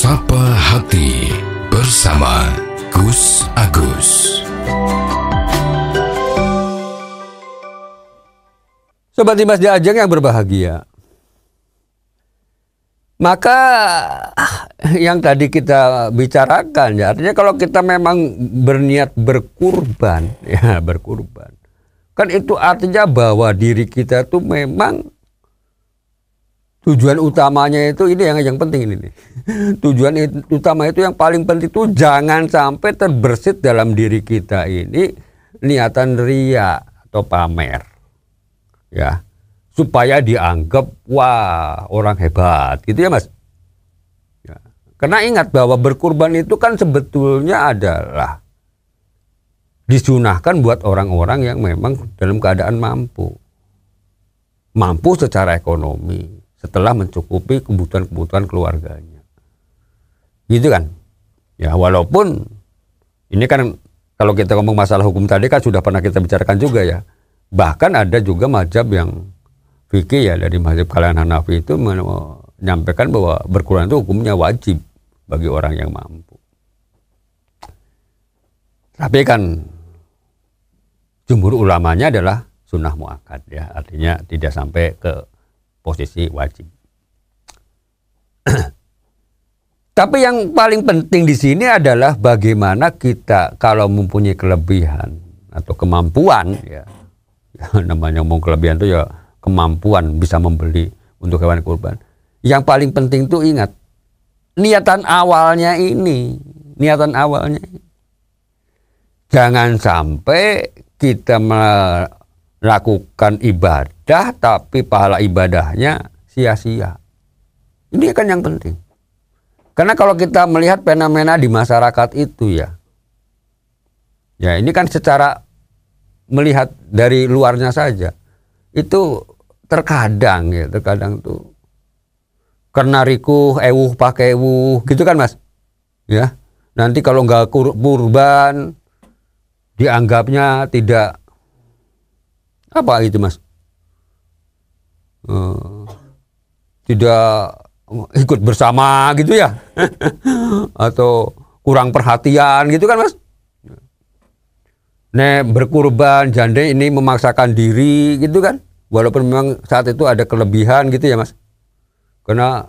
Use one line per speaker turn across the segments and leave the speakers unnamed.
Sapa Hati bersama Gus Agus.
Sobat Dimas di Ajeng yang berbahagia. Maka yang tadi kita bicarakan ya, artinya kalau kita memang berniat berkurban, ya berkurban. Kan itu artinya bahwa diri kita tuh memang tujuan utamanya itu ini yang penting ini. Tujuan utama itu yang paling penting itu jangan sampai terbersit dalam diri kita ini niatan ria atau pamer. Ya. Supaya dianggap wah orang hebat gitu ya Mas. Ya. Karena ingat bahwa berkurban itu kan sebetulnya adalah disunahkan buat orang-orang yang memang dalam keadaan mampu. Mampu secara ekonomi. Setelah mencukupi kebutuhan-kebutuhan keluarganya. Gitu kan. Ya walaupun ini kan kalau kita ngomong masalah hukum tadi kan sudah pernah kita bicarakan juga ya. Bahkan ada juga mazhab yang fikih ya dari mazhab kalangan Hanafi itu menyampaikan bahwa berkurban itu hukumnya wajib bagi orang yang mampu. Tapi kan jumhur ulamanya adalah sunnah muakkad ya. Artinya tidak sampai ke posisi wajib. Tapi yang paling penting di sini adalah bagaimana kita kalau mempunyai kelebihan atau kemampuan ya namanya ngomong kelebihan itu ya kemampuan bisa membeli untuk hewan kurban. Yang paling penting itu ingat niatan awalnya ini, jangan sampai kita melakukan ibadah tapi pahala ibadahnya sia-sia. Ini kan yang penting. Karena kalau kita melihat fenomena di masyarakat itu ya ini kan secara melihat dari luarnya saja itu terkadang tuh karena rikuh ewuh pakai ewuh gitu kan Mas ya. Nanti kalau nggak kurban dianggapnya tidak apa itu Mas tidak ikut bersama gitu ya atau kurang perhatian gitu kan Mas. Berkurban jande ini memaksakan diri gitu kan, walaupun memang saat itu ada kelebihan gitu ya Mas, karena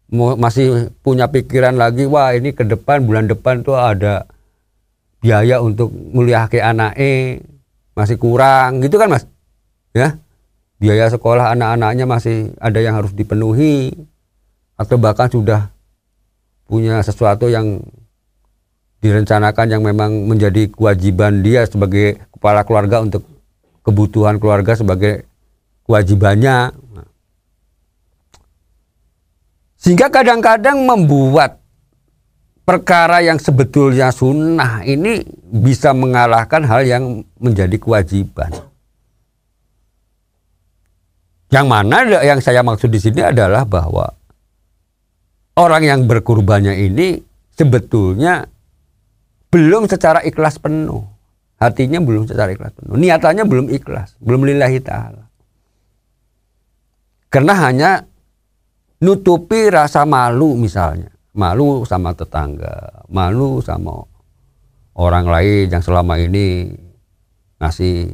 masih punya pikiran lagi wah ini ke depan bulan depan tuh ada biaya untuk nguliahke anake masih kurang gitu kan Mas ya, biaya sekolah anak-anaknya masih ada yang harus dipenuhi atau bahkan sudah punya sesuatu yang direncanakan yang memang menjadi kewajiban dia sebagai kepala keluarga untuk kebutuhan keluarga sebagai kewajibannya. Sehingga kadang-kadang membuat perkara yang sebetulnya sunnah ini bisa mengalahkan hal yang menjadi kewajiban. Yang mana yang saya maksud di sini adalah bahwa orang yang berkurbannya ini sebetulnya belum secara ikhlas penuh. Hatinya belum secara ikhlas penuh. Niatannya belum ikhlas. Belum lillahi ta'ala. Karena hanya nutupi rasa malu misalnya. Malu sama tetangga. Malu sama orang lain yang selama ini ngasih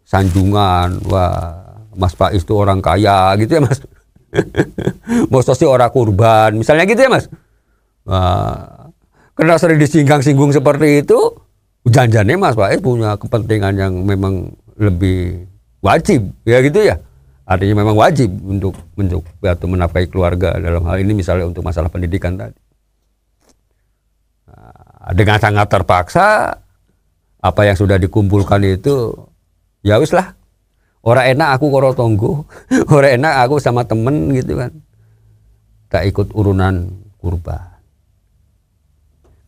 sanjungan. Wah, Mas Faiz itu orang kaya gitu ya Mas. Masa sih orang kurban. Misalnya gitu ya Mas. Wah, karena sering disinggung seperti itu, janjane Mas Faiz punya kepentingan yang memang lebih wajib, ya gitu ya. Artinya memang wajib untuk atau menafkahi keluarga dalam hal ini misalnya untuk masalah pendidikan tadi. Nah, dengan sangat terpaksa, apa yang sudah dikumpulkan itu, ya wis lah. Ora enak aku karo tonggo, ora enak aku sama temen gitu kan. Tak ikut urunan kurban.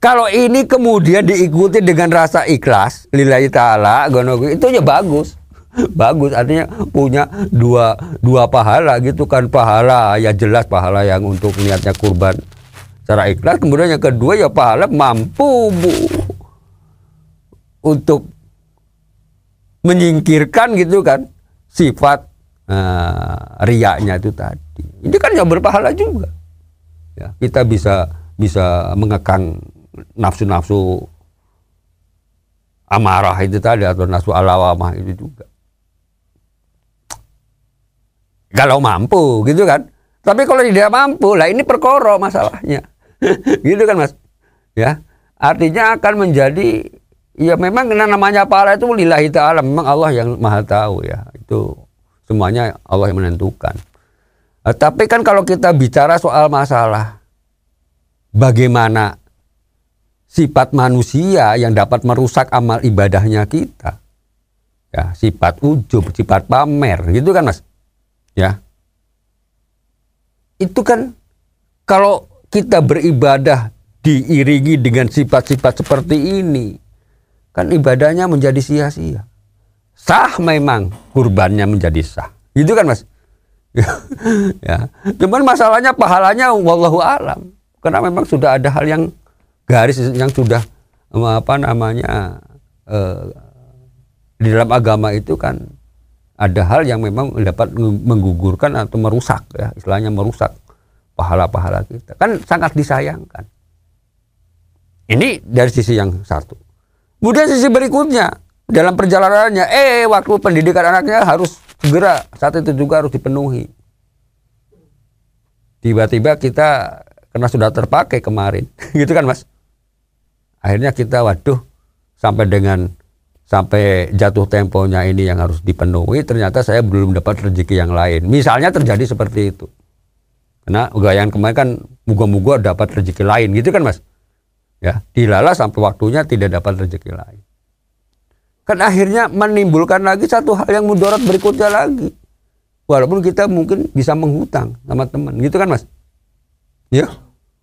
Kalau ini kemudian diikuti dengan rasa ikhlas lillahi ta'ala itu ya bagus. Bagus artinya punya dua pahala gitu kan, pahala ya jelas pahala yang untuk niatnya kurban secara ikhlas, kemudian yang kedua ya pahala mampu untuk menyingkirkan gitu kan sifat riyanya itu tadi. Ini kan yang berpahala juga. Ya, kita bisa bisa mengekang nafsu-nafsu amarah itu tadi atau nafsu alawamah itu juga. Kalau mampu gitu kan. Tapi kalau tidak mampu, lah ini perkara masalahnya. Gitu kan Mas. Ya. Artinya akan menjadi, ya memang namanya pahala itu lillahi ta'ala, memang Allah yang maha tahu ya. Itu semuanya Allah yang menentukan. Tapi kan kalau kita bicara soal masalah bagaimana sifat manusia yang dapat merusak amal ibadahnya kita. Ya, sifat ujub, sifat pamer, gitu kan Mas? Ya. Itu kan kalau kita beribadah diiringi dengan sifat-sifat seperti ini, kan ibadahnya menjadi sia-sia. Sah memang kurbannya menjadi sah. Gitu kan Mas? Ya. Cuman masalahnya pahalanya wallahu alam. Karena memang sudah ada hal yang garis yang sudah di dalam agama itu kan ada hal yang memang dapat menggugurkan atau merusak ya, istilahnya merusak pahala-pahala kita. Kan sangat disayangkan. Ini dari sisi yang satu. Kemudian sisi berikutnya dalam perjalanannya waktu pendidikan anaknya harus segera saat itu juga harus dipenuhi. Tiba-tiba kita karena sudah terpakai kemarin, gitu kan Mas? Akhirnya kita sampai jatuh temponya ini yang harus dipenuhi, ternyata saya belum dapat rezeki yang lain. Misalnya terjadi seperti itu. Karena yang kemarin kan moga-moga dapat rezeki lain, gitu kan Mas? Ya, dilala sampai waktunya tidak dapat rezeki lain. Kan akhirnya menimbulkan lagi satu hal yang mudarat berikutnya lagi. Walaupun kita mungkin bisa menghutang sama teman, gitu kan Mas? Ya,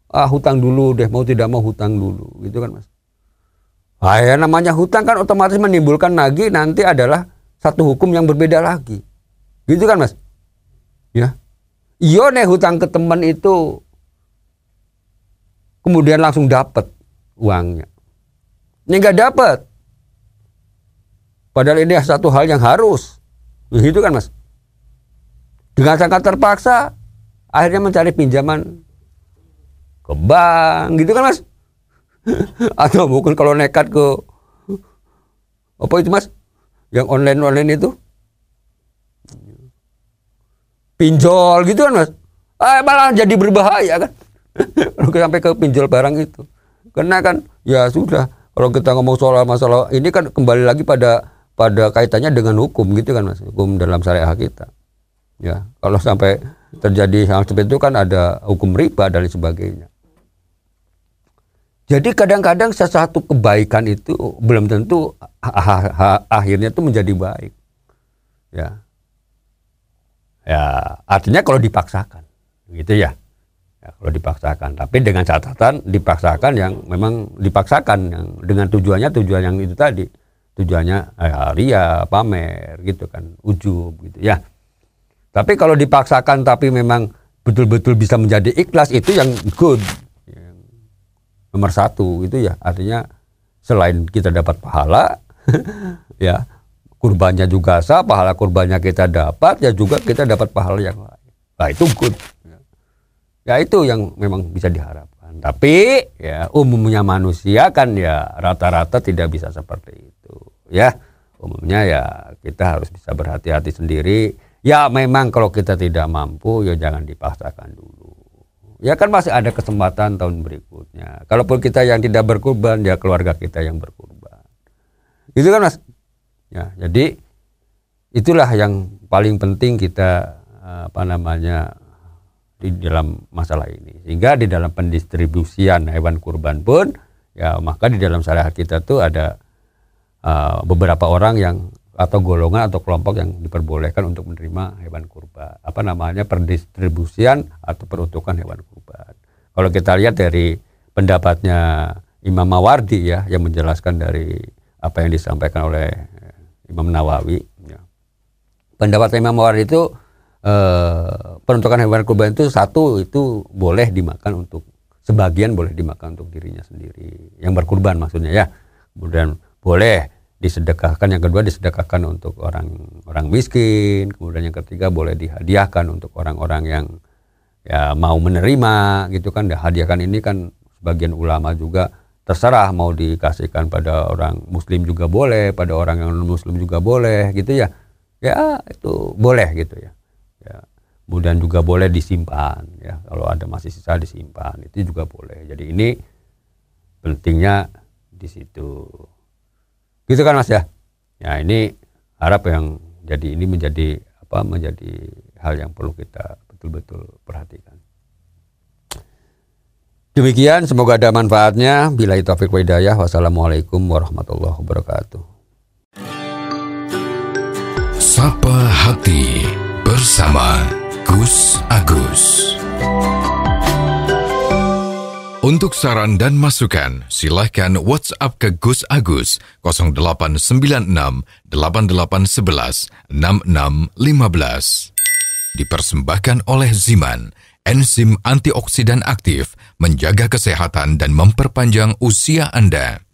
hutang dulu deh, mau tidak mau hutang dulu, gitu kan Mas? Ya namanya hutang kan otomatis menimbulkan lagi nanti adalah satu hukum yang berbeda lagi, gitu kan Mas? Ya, iya nih hutang ke teman itu, kemudian langsung dapat uangnya, ini nggak dapat. Padahal ini satu hal yang harus, begitu kan Mas? Dengan sangat terpaksa, akhirnya mencari pinjaman ke bank, gitu kan Mas? Atau mungkin kalau nekat ke apa itu Mas? Yang online itu, pinjol, gitu kan Mas? Malah jadi berbahaya kan? Kalau sampai ke pinjol barang itu, karena kan ya sudah. Kalau kita ngomong soal masalah ini kan kembali lagi pada kaitannya dengan hukum, gitu kan Mas, hukum dalam syariah kita. Ya, kalau sampai terjadi hal seperti itu kan ada hukum riba dan sebagainya. Jadi kadang-kadang sesuatu kebaikan itu belum tentu akhirnya itu menjadi baik. Ya. Ya, artinya kalau dipaksakan, gitu ya. Ya, kalau dipaksakan, tapi dengan catatan dipaksakan yang memang dipaksakan yang dengan tujuan yang itu tadi. Tujuannya ria, pamer, gitu kan, ujub, gitu ya. Tapi kalau dipaksakan tapi memang betul-betul bisa menjadi ikhlas, itu yang good, yang nomor satu itu ya. Artinya selain kita dapat pahala, ya kurbannya juga sah, pahala kurbannya kita dapat, ya juga kita dapat pahala yang lain. Nah itu good. Ya itu yang memang bisa diharapkan. Tapi ya umumnya manusia kan ya rata-rata tidak bisa seperti itu. Ya umumnya ya kita harus bisa berhati-hati sendiri. Ya memang kalau kita tidak mampu ya jangan dipaksakan dulu. Ya kan masih ada kesempatan tahun berikutnya. Kalaupun kita yang tidak berkurban ya keluarga kita yang berkurban. Gitu kan Mas? Ya, jadi itulah yang paling penting kita di dalam masalah ini. Sehingga di dalam pendistribusian hewan kurban pun ya maka di dalam syariat kita tuh ada beberapa orang yang atau golongan atau kelompok yang diperbolehkan untuk menerima hewan kurban. Pendistribusian atau peruntukan hewan kurban. Kalau kita lihat dari pendapatnya Imam Mawardi ya yang menjelaskan dari apa yang disampaikan oleh Imam Nawawi ya. Pendapat Imam Mawardi itu peruntukan hewan kurban itu itu boleh dimakan untuk sebagian, boleh dimakan untuk dirinya sendiri yang berkurban maksudnya ya. Kemudian boleh disedekahkan, yang kedua disedekahkan untuk orang miskin, kemudian yang ketiga boleh dihadiahkan untuk orang-orang yang ya mau menerima gitu kan. Hadiahkan ini kan sebagian ulama juga terserah mau dikasihkan pada orang muslim juga boleh, pada orang yang non muslim juga boleh gitu ya. Ya itu boleh gitu ya. Ya. Kemudian juga boleh disimpan ya. Kalau ada masih sisa disimpan itu juga boleh. Jadi ini pentingnya di situ. Gitu kan Mas ya. Ya ini harap yang jadi ini menjadi hal yang perlu kita betul-betul perhatikan. Demikian, semoga ada manfaatnya. Billahi taufiq wa hidayah. Wassalamualaikum warahmatullahi wabarakatuh.
Sapa Hati bersama Gus Agus. Untuk saran dan masukan, silahkan WhatsApp ke Gus Agus 0896 8811 6615. Dipersembahkan oleh Ziman, enzim antioksidan aktif, menjaga kesehatan dan memperpanjang usia Anda.